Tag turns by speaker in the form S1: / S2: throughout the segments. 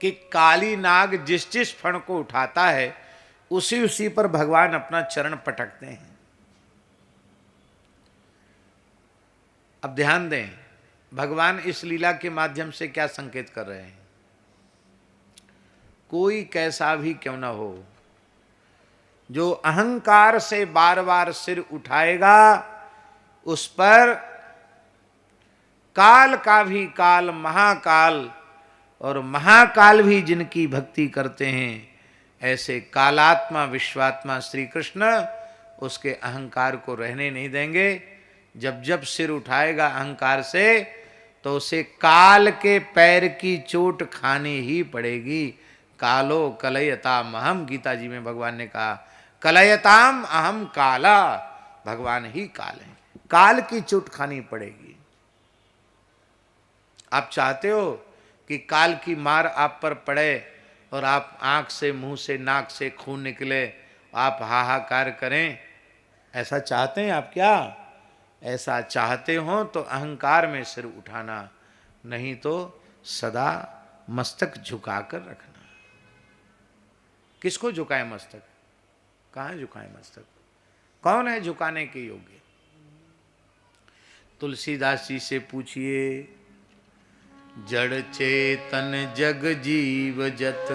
S1: कि काली नाग जिस जिस फण को उठाता है उसी उसी पर भगवान अपना चरण पटकते हैं। अब ध्यान दें, भगवान इस लीला के माध्यम से क्या संकेत कर रहे हैं? कोई कैसा भी क्यों ना हो, जो अहंकार से बार बार सिर उठाएगा उस पर काल का भी काल, महाकाल और महाकाल भी जिनकी भक्ति करते हैं, ऐसे कालात्मा विश्वात्मा श्री कृष्ण उसके अहंकार को रहने नहीं देंगे। जब जब सिर उठाएगा अहंकार से तो उसे काल के पैर की चोट खानी ही पड़ेगी। कालो कलयताम अहम, गीता जी में भगवान ने कहा कलयताम अहम काला, भगवान ही काल है, काल की चोट खानी पड़ेगी। आप चाहते हो कि काल की मार आप पर पड़े और आप आंख से, मुंह से, नाक से खून निकले, आप हाहाकार करें? ऐसा चाहते हैं आप क्या? ऐसा चाहते हो तो अहंकार में सिर उठाना, नहीं तो सदा मस्तक झुकाकर रखना। किसको झुकाए मस्तक? कहाँ झुकाए मस्तक? कौन है झुकाने के योग्य? तुलसीदास जी से पूछिए, जड़ चेतन जग जीव जत,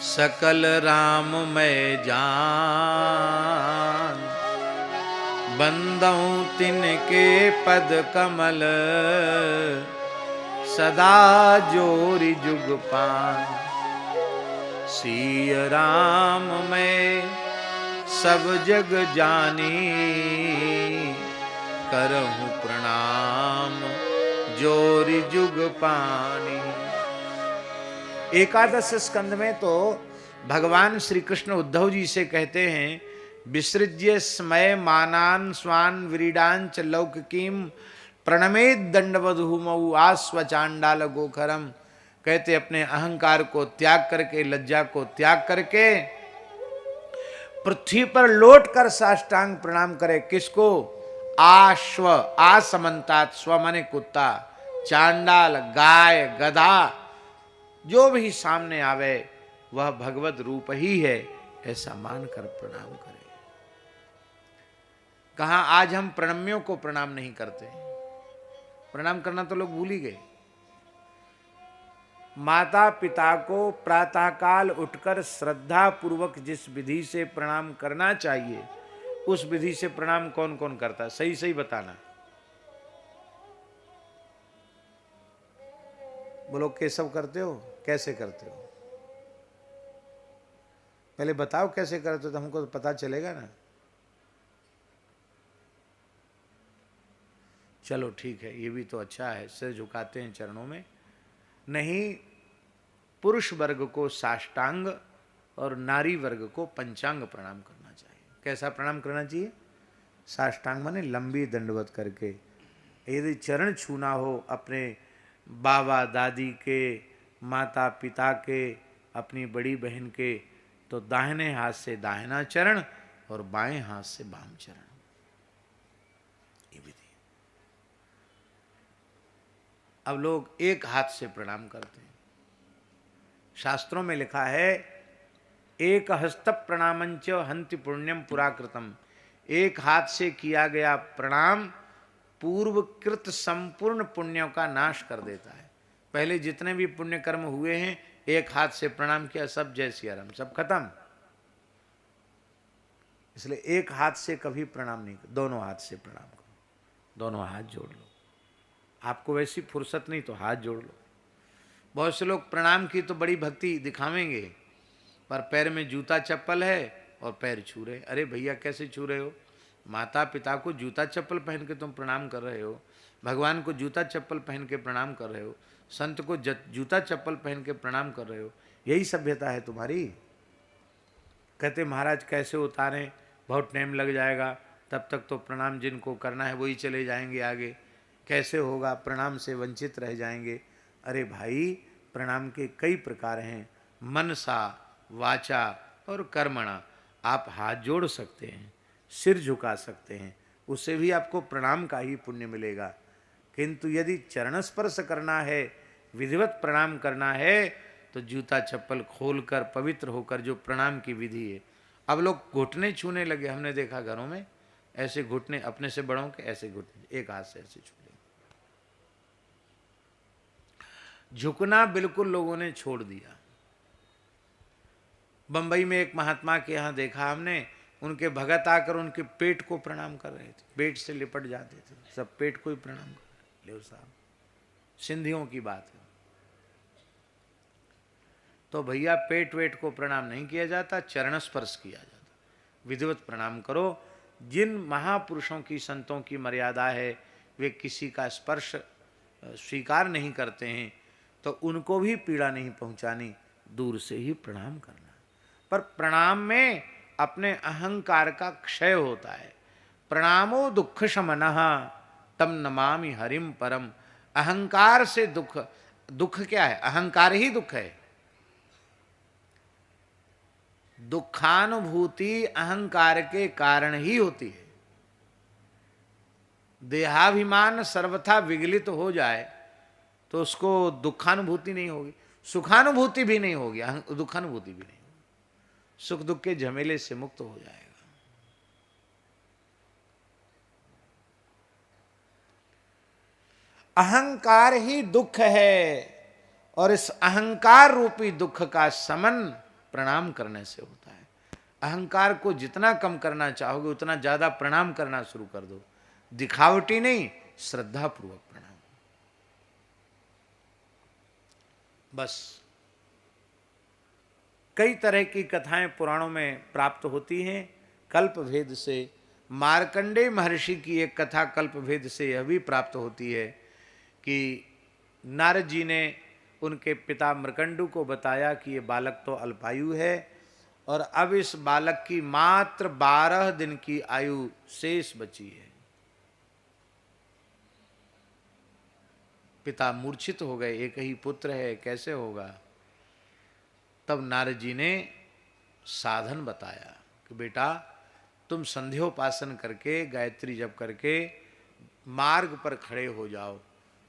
S1: सकल राम मैं जान, बंदऊं तिनके पद कमल, सदा जोरि जुग पान। सिय राम मैं सब जग जानी, करहूं प्रणाम जोरि जुग पानी। एकादश स्कंद में तो भगवान श्री कृष्ण उद्धव जी से कहते हैं, विसृज्य स्मय मानान स्वान विरीडान च लौकिकीम, प्रणमेद दंडवधूमऊ आस्वचांडाल गोखरम। कहते अपने अहंकार को त्याग करके, लज्जा को त्याग करके पृथ्वी पर लौट कर साष्टांग प्रणाम करे। किसको? आश्व, आसमंतात, स्व माने कुत्ता, चांडाल गाय गधा, जो भी सामने आवे वह भगवत रूप ही है, ऐसा मानकर प्रणाम करें। कहां आज हम प्रणम्यों को प्रणाम नहीं करते? प्रणाम करना तो लोग भूल ही गए। माता पिता को प्रातःकाल उठकर श्रद्धा पूर्वक जिस विधि से प्रणाम करना चाहिए, उस विधि से प्रणाम कौन कौन करता है? सही सही बताना। बोलो, केशव करते हो? कैसे करते हो? पहले बताओ कैसे करते हो, तो हमको तो पता चलेगा ना। चलो ठीक है, ये भी तो अच्छा है, सिर झुकाते हैं चरणों में। नहीं, पुरुष वर्ग को साष्टांग और नारी वर्ग को पंचांग प्रणाम करना चाहिए। कैसा प्रणाम करना चाहिए? साष्टांग माने लंबी दंडवत करके। यदि चरण छूना हो अपने बाबा दादी के, माता पिता के, अपनी बड़ी बहन के, तो दाहिने हाथ से दाहिना चरण और बाएं हाथ से बाम चरण, ये विधि। अब लोग एक हाथ से प्रणाम करते हैं। शास्त्रों में लिखा है, एक हस्त प्रणामंच हंति पुण्यम पुराकृतम। एक हाथ से किया गया प्रणाम पूर्वकृत संपूर्ण पुण्यों का नाश कर देता है। पहले जितने भी पुण्य कर्म हुए हैं, एक हाथ से प्रणाम किया, सब जय सिया राम, सब खत्म। इसलिए एक हाथ से कभी प्रणाम नहीं, दोनों हाथ से प्रणाम करो, दोनों हाथ जोड़ लो। आपको वैसी फुर्सत नहीं तो हाथ जोड़ लो। बहुत से लोग प्रणाम की तो बड़ी भक्ति दिखावेंगे, पर पैर में जूता चप्पल है और पैर छू रहे। अरे भैया, कैसे छू रहे हो? माता पिता को जूता चप्पल पहन के तुम प्रणाम कर रहे हो, भगवान को जूता चप्पल पहन के प्रणाम कर रहे हो, संत को जूता चप्पल पहन के प्रणाम कर रहे हो। यही सभ्यता है तुम्हारी? कहते महाराज कैसे उतारें, बहुत टाइम लग जाएगा, तब तक तो प्रणाम जिनको करना है वही चले जाएंगे आगे, कैसे होगा, प्रणाम से वंचित रह जाएंगे। अरे भाई, प्रणाम के कई प्रकार हैं, मनसा, वाचा और कर्मणा। आप हाथ जोड़ सकते हैं, सिर झुका सकते हैं, उससे भी आपको प्रणाम का ही पुण्य मिलेगा। किंतु यदि चरण स्पर्श करना है, विधिवत प्रणाम करना है, तो जूता चप्पल खोलकर पवित्र होकर जो प्रणाम की विधि है। अब लोग घुटने छूने लगे, हमने देखा घरों में ऐसे घुटने, अपने से बड़ों के ऐसे घुटने, एक हाथ से ऐसे छू लेंगे। झुकना बिल्कुल लोगों ने छोड़ दिया। बंबई में एक महात्मा के यहाँ देखा हमने, उनके भगत आकर उनके पेट को प्रणाम कर रहे थे, पेट से लिपट जाते थे, सब पेट को ही प्रणाम कर। ले साहब, सिंधियों की बात है। तो भैया पेट वेट को प्रणाम नहीं किया जाता, चरण स्पर्श किया जाता। विधिवत प्रणाम करो। जिन महापुरुषों की, संतों की मर्यादा है, वे किसी का स्पर्श स्वीकार नहीं करते हैं, तो उनको भी पीड़ा नहीं पहुंचानी, दूर से ही प्रणाम करना। पर प्रणाम में अपने अहंकार का क्षय होता है। प्रणामो दुख शमनः तम नमामि हरिम परम। अहंकार से दुख, दुख क्या है? अहंकार ही दुख है। दुखानुभूति अहंकार के कारण ही होती है। देहाभिमान सर्वथा विगलित हो जाए तो उसको दुखानुभूति नहीं होगी, सुखानुभूति भी नहीं होगी, दुखानुभूति भी नहीं होगी। सुख दुख के झमेले से मुक्त हो जाएगा। अहंकार ही दुख है, और इस अहंकार रूपी दुख का समन प्रणाम करने से होता है। अहंकार को जितना कम करना चाहोगे उतना ज्यादा प्रणाम करना शुरू कर दो। दिखावटी नहीं, श्रद्धा पूर्वक प्रणाम। बस कई तरह की कथाएं पुराणों में प्राप्त होती हैं कल्प भेद से। मार्कंडेय महर्षि की एक कथा कल्प भेद से यह भी प्राप्त होती है कि नारद जी ने उनके पिता मृकंडु को बताया कि ये बालक तो अल्पायु है, और अब इस बालक की मात्र 12 दिन की आयु शेष बची है। पिता मूर्छित हो गए, एक ही पुत्र है, कैसे होगा। तब नारद जी ने साधन बताया कि बेटा तुम संध्योपासन करके, गायत्री जप करके मार्ग पर खड़े हो जाओ,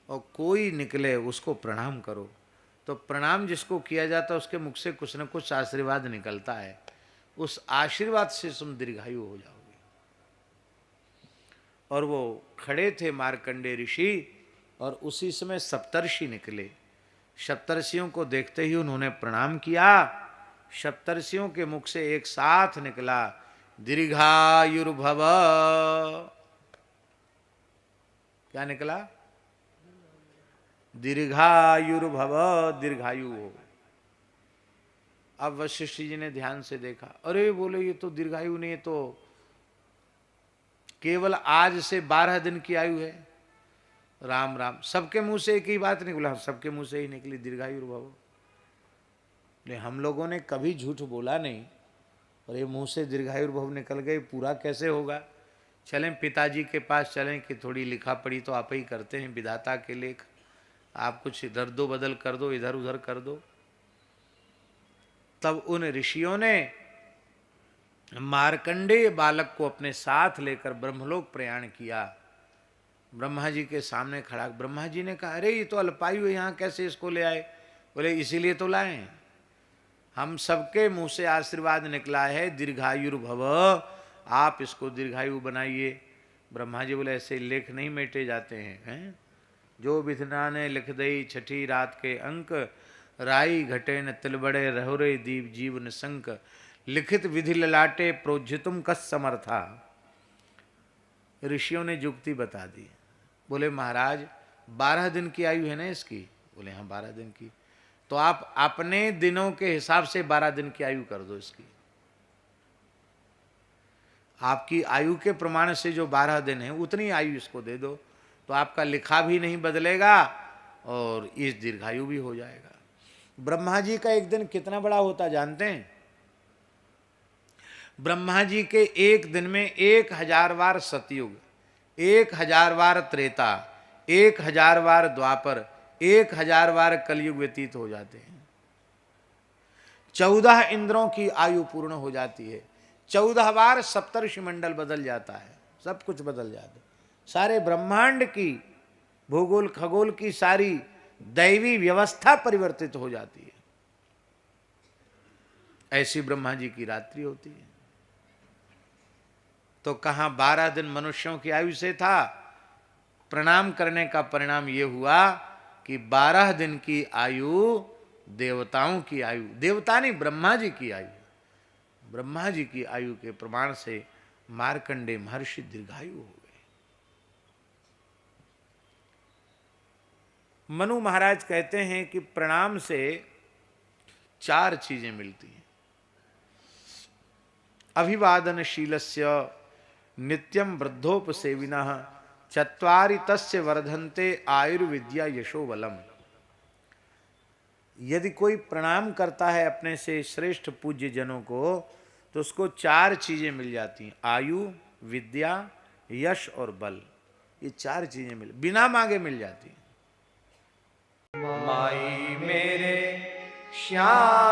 S1: और कोई निकले उसको प्रणाम करो। तो प्रणाम जिसको किया जाता है उसके मुख से कुछ न कुछ आशीर्वाद निकलता है, उस आशीर्वाद से तुम दीर्घायु हो जाओगे। और वो खड़े थे मार्कंडेय ऋषि, और उसी समय सप्तर्षि निकले। सप्तर्षियों को देखते ही उन्होंने प्रणाम किया। सप्तर्षियों के मुख से एक साथ निकला, दीर्घायुर्भव। क्या निकला? दीर्घायुर्भव, दीर्घायु हो। अब वशिष्ठ जी ने ध्यान से देखा, अरे बोले ये तो दीर्घायु नहीं, तो केवल आज से 12 दिन की आयु है। राम राम, सबके मुंह से एक ही बात निकला, सबके मुंह से ही निकली दीर्घायुर्भव। हम लोगों ने कभी झूठ बोला नहीं, और ये मुंह से दीर्घायुर्भव निकल गए, पूरा कैसे होगा। चलें पिताजी के पास चलें कि थोड़ी लिखा पढ़ी तो आप ही करते हैं, विधाता के लेख, आप कुछ इधर दो बदल कर दो, इधर उधर कर दो। तब उन ऋषियों ने मार्कंडेय बालक को अपने साथ लेकर ब्रह्मलोक प्रयाण किया। ब्रह्मा जी के सामने खड़ा, ब्रह्मा जी ने कहा अरे ये तो अल्पायु है, यहाँ कैसे इसको ले आए। बोले इसीलिए तो लाए हैं, हम सबके मुंह से आशीर्वाद निकला है दीर्घायुर्भव, आप इसको दीर्घायु बनाइए। ब्रह्मा जी बोले ऐसे लेख नहीं मेटे जाते हैं, जो विधना ने लिख दई छठी रात के अंक, राई घटे न तिलबड़े रहोरे दीप जीवन संक, लिखित विधि ललाटे प्रोज्झितुम कस समर्था। ऋषियों ने जुक्ति बता दी। बोले महाराज 12 दिन की आयु है ना इसकी। बोले हाँ 12 दिन की, तो आप अपने दिनों के हिसाब से 12 दिन की आयु कर दो इसकी। आपकी आयु के प्रमाण से जो 12 दिन है उतनी आयु इसको दे दो, तो आपका लिखा भी नहीं बदलेगा और इस दीर्घायु भी हो जाएगा। ब्रह्मा जी का एक दिन कितना बड़ा होता जानते हैं? ब्रह्मा जी के एक दिन में 1000 बार सतयुग, 1000 बार त्रेता, 1000 बार द्वापर, 1000 बार कलयुग व्यतीत हो जाते हैं। 14 इंद्रों की आयु पूर्ण हो जाती है। 14 बार सप्तर्षि मंडल बदल जाता है, सब कुछ बदल जाता है। सारे ब्रह्मांड की भूगोल खगोल की सारी दैवी व्यवस्था परिवर्तित हो जाती है। ऐसी ब्रह्मा जी की रात्रि होती है। तो कहां 12 दिन मनुष्यों की आयु से था, प्रणाम करने का परिणाम यह हुआ कि 12 दिन की आयु देवताओं की आयु, देवता नहीं ब्रह्मा जी की आयु, ब्रह्मा जी की आयु के प्रमाण से मार्कंडेय महर्षि दीर्घायु हो गए। मनु महाराज कहते हैं कि प्रणाम से 4 चीजें मिलती हैं। अभिवादनशीलस्य नित्यं वृद्धोपसेविनः चत्वारि तस्य वर्धन्ते आयुर्विद्या यशोबलम। यदि कोई प्रणाम करता है अपने से श्रेष्ठ पूज्य जनों को तो उसको 4 चीजें मिल जाती हैं, आयु, विद्या, यश और बल। ये 4 चीजें बिना मांगे मिल जाती हैं।
S2: माई मेरे श्याम